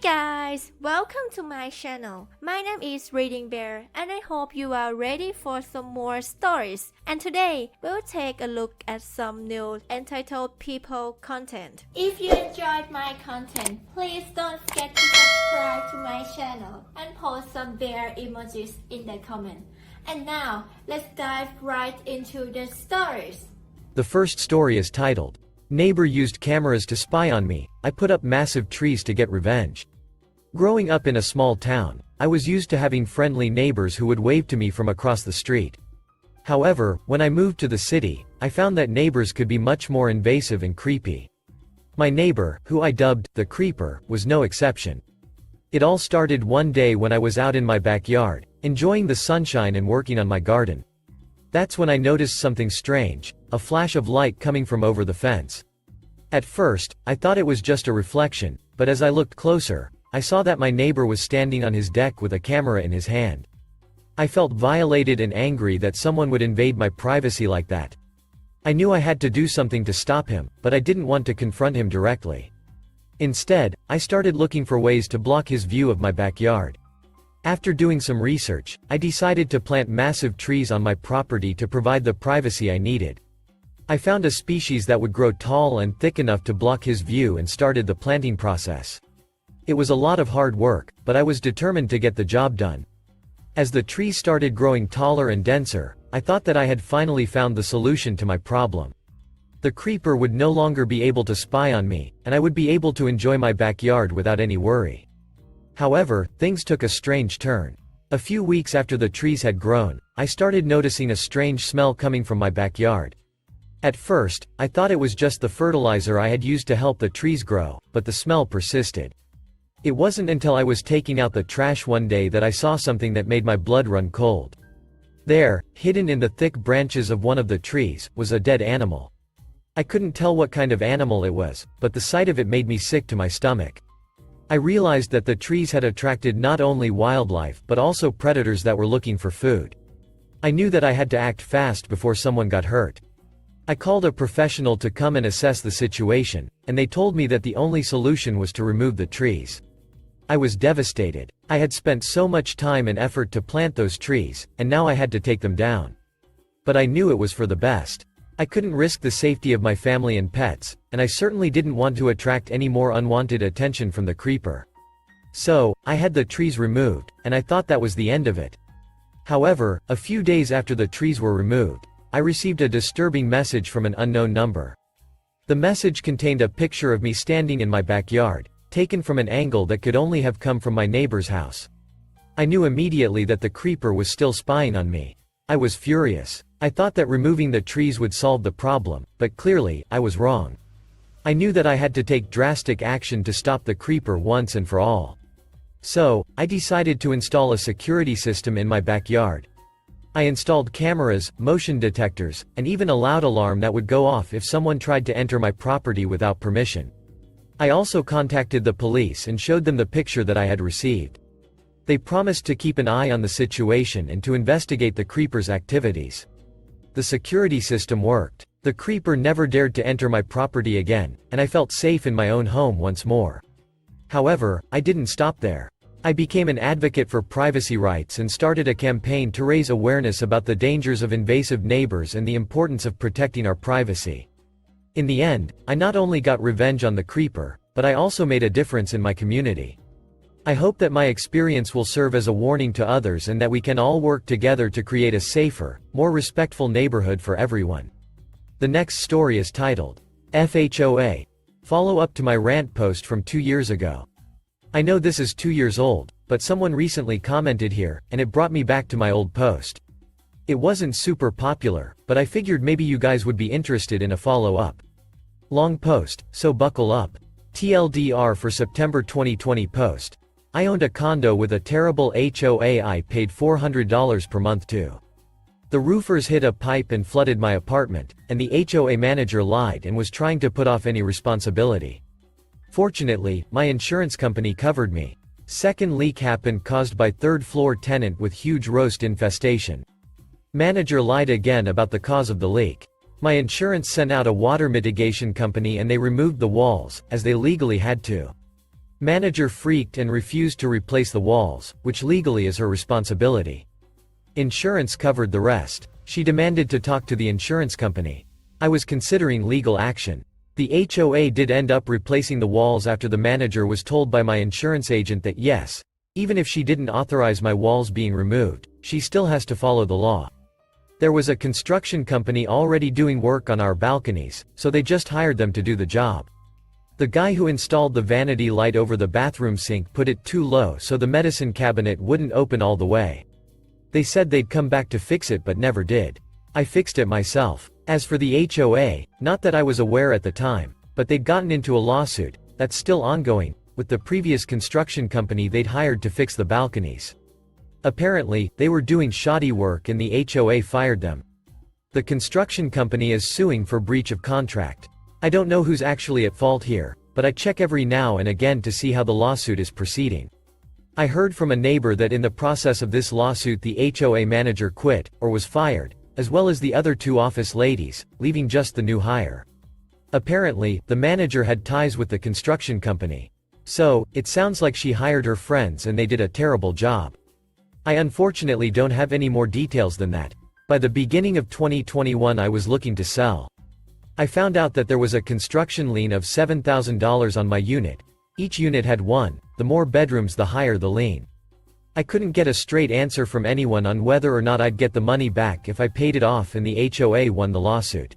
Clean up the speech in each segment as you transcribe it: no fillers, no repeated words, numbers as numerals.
guys, welcome to my channel. My name is ReadingBear and I hope you are ready for some more stories. And today, we'll take a look at some new entitled people content. If you enjoyed my content, please don't forget to subscribe to my channel and post some bear emojis in the comment. And now, let's dive right into the stories. The first story is titled, Neighbor Used Cameras to Spy on Me, I Put Up Massive Trees to Get Revenge. Growing up in a small town, I was used to having friendly neighbors who would wave to me from across the street. However, when I moved to the city, I found that neighbors could be much more invasive and creepy. My neighbor, who I dubbed the Creeper, was no exception. It all started one day when I was out in my backyard, enjoying the sunshine and working on my garden. That's when I noticed something strange, a flash of light coming from over the fence. At first, I thought it was just a reflection, but as I looked closer, I saw that my neighbor was standing on his deck with a camera in his hand. I felt violated and angry that someone would invade my privacy like that. I knew I had to do something to stop him, but I didn't want to confront him directly. Instead, I started looking for ways to block his view of my backyard. After doing some research, I decided to plant massive trees on my property to provide the privacy I needed. I found a species that would grow tall and thick enough to block his view and started the planting process. It was a lot of hard work, but I was determined to get the job done. As the trees started growing taller and denser, I thought that I had finally found the solution to my problem. The creeper would no longer be able to spy on me, and I would be able to enjoy my backyard without any worry. However, things took a strange turn. A few weeks after the trees had grown, I started noticing a strange smell coming from my backyard. At first, I thought it was just the fertilizer I had used to help the trees grow, but the smell persisted. It wasn't until I was taking out the trash one day that I saw something that made my blood run cold. There, hidden in the thick branches of one of the trees, was a dead animal. I couldn't tell what kind of animal it was, but the sight of it made me sick to my stomach. I realized that the trees had attracted not only wildlife but also predators that were looking for food. I knew that I had to act fast before someone got hurt. I called a professional to come and assess the situation, and they told me that the only solution was to remove the trees. I was devastated. I had spent so much time and effort to plant those trees, and now I had to take them down. But I knew it was for the best. I couldn't risk the safety of my family and pets, and I certainly didn't want to attract any more unwanted attention from the creeper. So, I had the trees removed, and I thought that was the end of it. However, a few days after the trees were removed, I received a disturbing message from an unknown number. The message contained a picture of me standing in my backyard, taken from an angle that could only have come from my neighbor's house. I knew immediately that the creeper was still spying on me. I was furious. I thought that removing the trees would solve the problem, but clearly, I was wrong. I knew that I had to take drastic action to stop the creeper once and for all. So, I decided to install a security system in my backyard. I installed cameras, motion detectors, and even a loud alarm that would go off if someone tried to enter my property without permission. I also contacted the police and showed them the picture that I had received. They promised to keep an eye on the situation and to investigate the creeper's activities. The security system worked. The creeper never dared to enter my property again, and I felt safe in my own home once more. However, I didn't stop there. I became an advocate for privacy rights and started a campaign to raise awareness about the dangers of invasive neighbors and the importance of protecting our privacy. In the end, I not only got revenge on the creeper, but I also made a difference in my community. I hope that my experience will serve as a warning to others and that we can all work together to create a safer, more respectful neighborhood for everyone. The next story is titled, FHOA. Follow up to my rant post from 2 years ago. I know this is 2 years old, but someone recently commented here, and it brought me back to my old post. It wasn't super popular, but I figured maybe you guys would be interested in a follow-up. Long post, so buckle up. TLDR for September 2020 post. I owned a condo with a terrible HOA I paid $400 per month to. The roofers hit a pipe and flooded my apartment, and the HOA manager lied and was trying to put off any responsibility. Fortunately, my insurance company covered me. Second leak happened caused by third-floor tenant with huge roast infestation. Manager lied again about the cause of the leak. My insurance sent out a water mitigation company and they removed the walls, as they legally had to. Manager freaked and refused to replace the walls, which legally is her responsibility. Insurance covered the rest. She demanded to talk to the insurance company. I was considering legal action. The HOA did end up replacing the walls after the manager was told by my insurance agent that yes, even if she didn't authorize my walls being removed, she still has to follow the law. There was a construction company already doing work on our balconies, so they just hired them to do the job. The guy who installed the vanity light over the bathroom sink put it too low so the medicine cabinet wouldn't open all the way. They said they'd come back to fix it but never did. I fixed it myself. As for the HOA, not that I was aware at the time, but they'd gotten into a lawsuit, that's still ongoing, with the previous construction company they'd hired to fix the balconies. Apparently, they were doing shoddy work and the HOA fired them. The construction company is suing for breach of contract. I don't know who's actually at fault here, but I check every now and again to see how the lawsuit is proceeding. I heard from a neighbor that in the process of this lawsuit the HOA manager quit, or was fired, as well as the other 2 office ladies, leaving just the new hire. Apparently, the manager had ties with the construction company. So, it sounds like she hired her friends and they did a terrible job. I unfortunately don't have any more details than that. By the beginning of 2021 I was looking to sell. I found out that there was a construction lien of $7,000 on my unit. Each unit had one, the more bedrooms the higher the lien. I couldn't get a straight answer from anyone on whether or not I'd get the money back if I paid it off and the HOA won the lawsuit.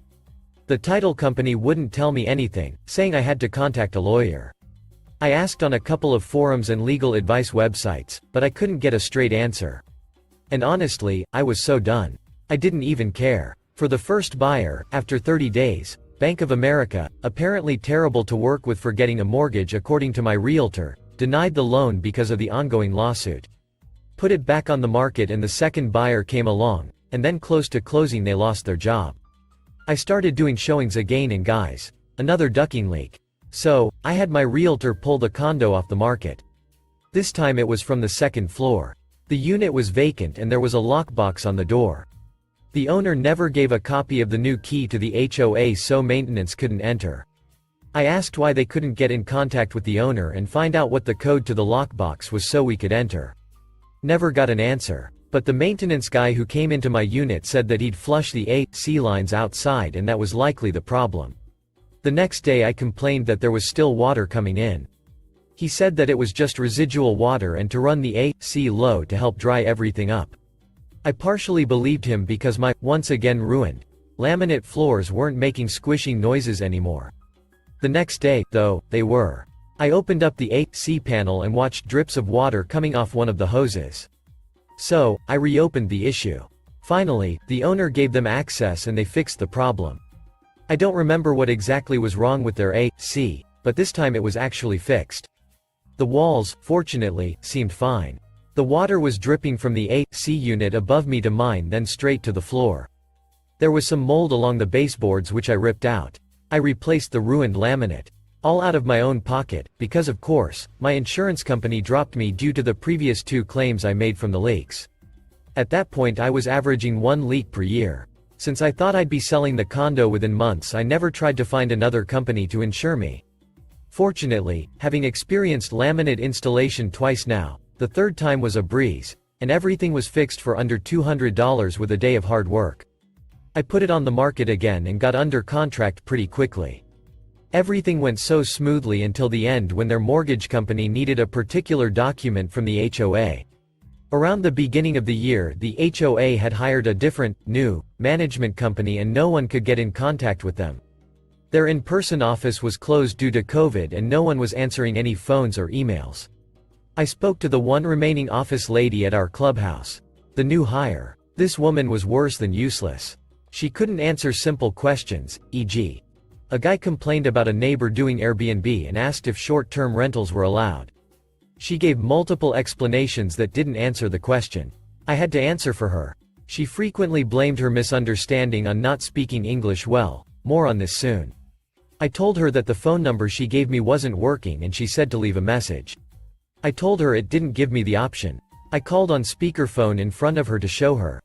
The title company wouldn't tell me anything, saying I had to contact a lawyer. I asked on a couple of forums and legal advice websites, but I couldn't get a straight answer. And honestly, I was so done. I didn't even care. For the first buyer, after 30 days, Bank of America, apparently terrible to work with for getting a mortgage according to my realtor, denied the loan because of the ongoing lawsuit. Put it back on the market and the second buyer came along, and then close to closing they lost their job. I started doing showings again and guys, another ducking leak. So, I had my realtor pull the condo off the market. This time it was from the second floor. The unit was vacant and there was a lockbox on the door. The owner never gave a copy of the new key to the HOA so maintenance couldn't enter. I asked why they couldn't get in contact with the owner and find out what the code to the lockbox was so we could enter. Never got an answer. But the maintenance guy who came into my unit said that he'd flush the AC lines outside and that was likely the problem. The next day I complained that there was still water coming in. He said that it was just residual water and to run the AC low to help dry everything up. I partially believed him because my, once again ruined, laminate floors weren't making squishing noises anymore. The next day, though, they were. I opened up the AC panel and watched drips of water coming off one of the hoses. So, I reopened the issue. Finally, the owner gave them access and they fixed the problem. I don't remember what exactly was wrong with their AC, but this time it was actually fixed. The walls, fortunately, seemed fine. The water was dripping from the AC unit above me to mine then straight to the floor. There was some mold along the baseboards which I ripped out. I replaced the ruined laminate. All out of my own pocket, because of course, my insurance company dropped me due to the previous 2 claims I made from the leaks. At that point I was averaging 1 leak per year. Since I thought I'd be selling the condo within months I never tried to find another company to insure me. Fortunately, having experienced laminate installation twice now, the third time was a breeze, and everything was fixed for under $200 with a day of hard work. I put it on the market again and got under contract pretty quickly. Everything went so smoothly until the end when their mortgage company needed a particular document from the HOA. Around the beginning of the year the HOA had hired a different, new, management company and no one could get in contact with them. Their in-person office was closed due to COVID and no one was answering any phones or emails. I spoke to the one remaining office lady at our clubhouse. The new hire. This woman was worse than useless. She couldn't answer simple questions, e.g. a guy complained about a neighbor doing Airbnb and asked if short-term rentals were allowed. She gave multiple explanations that didn't answer the question. I had to answer for her. She frequently blamed her misunderstanding on not speaking English well. More on this soon. I told her that the phone number she gave me wasn't working and she said to leave a message. I told her it didn't give me the option. I called on speakerphone in front of her to show her.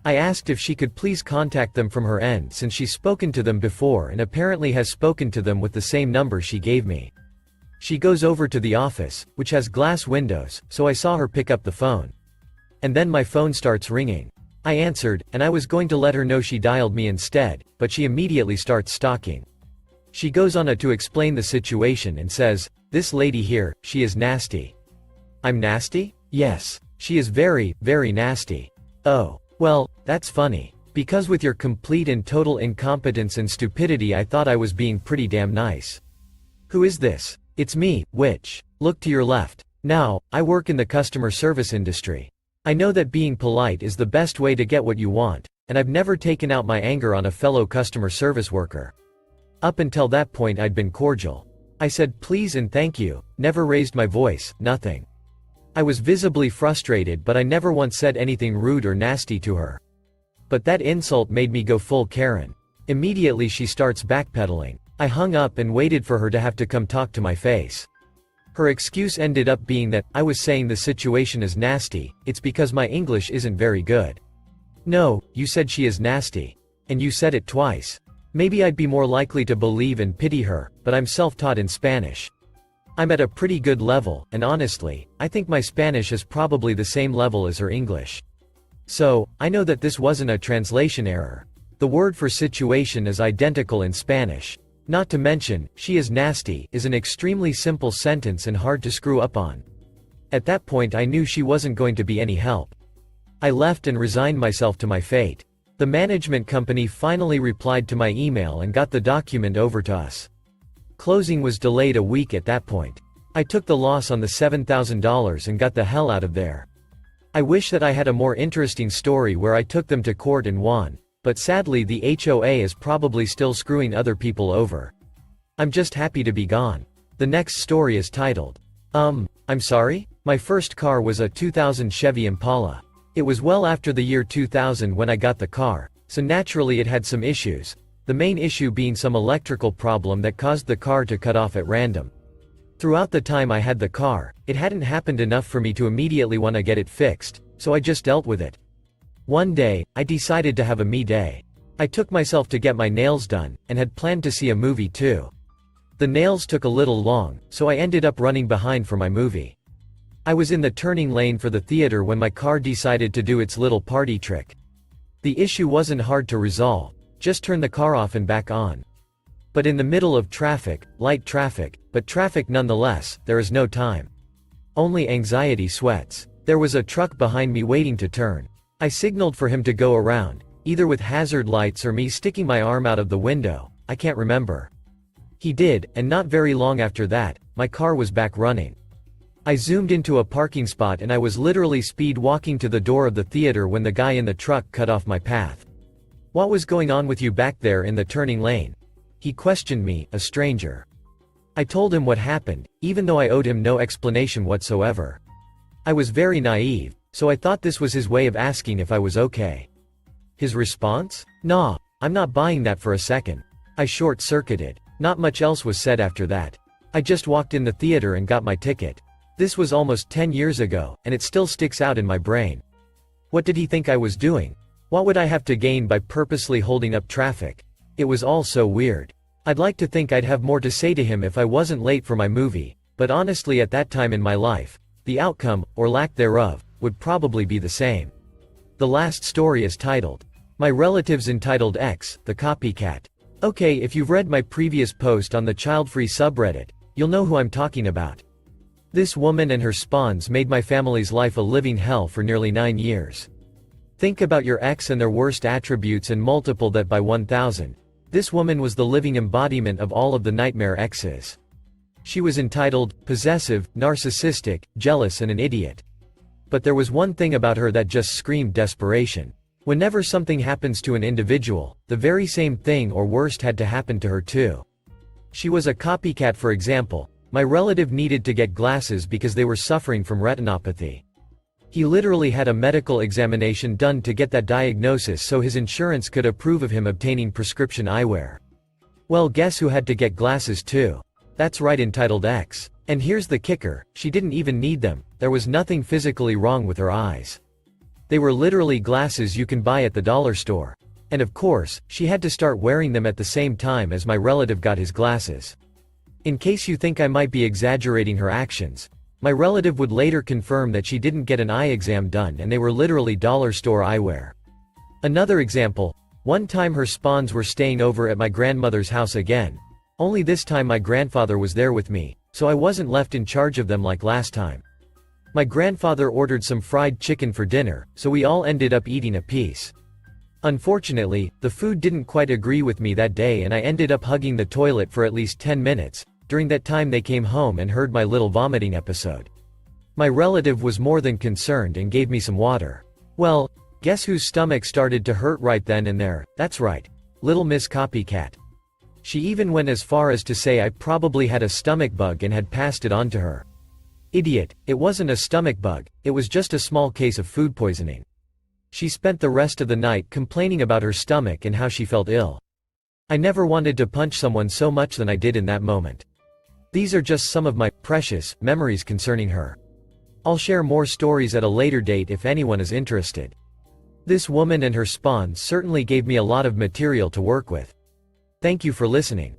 I asked if she could please contact them from her end since she's spoken to them before and apparently has spoken to them with the same number she gave me. She goes over to the office, which has glass windows, so I saw her pick up the phone. And then my phone starts ringing. I answered, and I was going to let her know she dialed me instead, but she immediately starts stalking. She goes on to explain the situation and says, "This lady here, she is nasty." I'm nasty? Yes. She is very, very nasty. Oh. Well, that's funny. Because with your complete and total incompetence and stupidity I thought I was being pretty damn nice. Who is this? It's me, Witch. Look to your left. Now, I work in the customer service industry. I know that being polite is the best way to get what you want, and I've never taken out my anger on a fellow customer service worker. Up until that point I'd been cordial. I said please and thank you, never raised my voice, nothing. I was visibly frustrated, but I never once said anything rude or nasty to her. But that insult made me go full Karen. Immediately she starts backpedaling. I hung up and waited for her to have to come talk to my face. Her excuse ended up being that I was saying the situation is nasty, it's because my English isn't very good. No, you said she is nasty. And you said it twice. Maybe I'd be more likely to believe and pity her, but I'm self-taught in Spanish. I'm at a pretty good level, and honestly, I think my Spanish is probably the same level as her English. So, I know that this wasn't a translation error. The word for situation is identical in Spanish. Not to mention, she is nasty is an extremely simple sentence and hard to screw up on. At that point I knew she wasn't going to be any help. I left and resigned myself to my fate. The management company finally replied to my email and got the document over to us. Closing was delayed a week at that point. I took the loss on the $7,000 and got the hell out of there. I wish that I had a more interesting story where I took them to court and won, but sadly the HOA is probably still screwing other people over. I'm just happy to be gone. The next story is titled, I'm sorry? My first car was a 2000 Chevy Impala. It was well after the year 2000 when I got the car, so naturally it had some issues. The main issue being some electrical problem that caused the car to cut off at random. Throughout the time I had the car, it hadn't happened enough for me to immediately want to get it fixed, so I just dealt with it. One day, I decided to have a me day. I took myself to get my nails done, and had planned to see a movie too. The nails took a little long, so I ended up running behind for my movie. I was in the turning lane for the theater when my car decided to do its little party trick. The issue wasn't hard to resolve. Just turn the car off and back on. But in the middle of traffic, light traffic, but traffic nonetheless, there is no time. Only anxiety sweats. There was a truck behind me waiting to turn. I signaled for him to go around, either with hazard lights or me sticking my arm out of the window, I can't remember. He did, and not very long after that, my car was back running. I zoomed into a parking spot and I was literally speed walking to the door of the theater when the guy in the truck cut off my path. "What was going on with you back there in the turning lane?" He questioned me, a stranger. I told him what happened, even though I owed him no explanation whatsoever. I was very naive, so I thought this was his way of asking if I was okay. His response? "Nah, I'm not buying that for a second." I short-circuited. Not much else was said after that. I just walked in the theater and got my ticket. This was almost 10 years ago, and it still sticks out in my brain. What did he think I was doing? What would I have to gain by purposely holding up traffic? It was all so weird. I'd like to think I'd have more to say to him if I wasn't late for my movie, but honestly at that time in my life, the outcome, or lack thereof, would probably be the same. The last story is titled, My Relatives Entitled X, the Copycat. Okay, if you've read my previous post on the child-free subreddit, you'll know who I'm talking about. This woman and her spawns made my family's life a living hell for nearly 9 years. Think about your ex and their worst attributes and multiple that by 1,000. This woman was the living embodiment of all of the nightmare exes. She was entitled, possessive, narcissistic, jealous and an idiot. But there was one thing about her that just screamed desperation. Whenever something happens to an individual, the very same thing or worst had to happen to her too. She was a copycat. For example, my relative needed to get glasses because they were suffering from retinopathy. He literally had a medical examination done to get that diagnosis so his insurance could approve of him obtaining prescription eyewear. Well, guess who had to get glasses too? That's right, entitled X. And here's the kicker, she didn't even need them, there was nothing physically wrong with her eyes. They were literally glasses you can buy at the dollar store. And of course, she had to start wearing them at the same time as my relative got his glasses. In case you think I might be exaggerating her actions, my relative would later confirm that she didn't get an eye exam done and they were literally dollar store eyewear. Another example, one time her spawns were staying over at my grandmother's house again. Only this time my grandfather was there with me, so I wasn't left in charge of them like last time. My grandfather ordered some fried chicken for dinner, so we all ended up eating a piece. Unfortunately, the food didn't quite agree with me that day and I ended up hugging the toilet for at least 10 minutes. During that time they came home and heard my little vomiting episode. My relative was more than concerned and gave me some water. Well, guess whose stomach started to hurt right then and there? That's right. Little Miss Copycat. She even went as far as to say I probably had a stomach bug and had passed it on to her. Idiot, it wasn't a stomach bug, it was just a small case of food poisoning. She spent the rest of the night complaining about her stomach and how she felt ill. I never wanted to punch someone so much than I did in that moment. These are just some of my precious memories concerning her. I'll share more stories at a later date if anyone is interested. This woman and her spawns certainly gave me a lot of material to work with. Thank you for listening.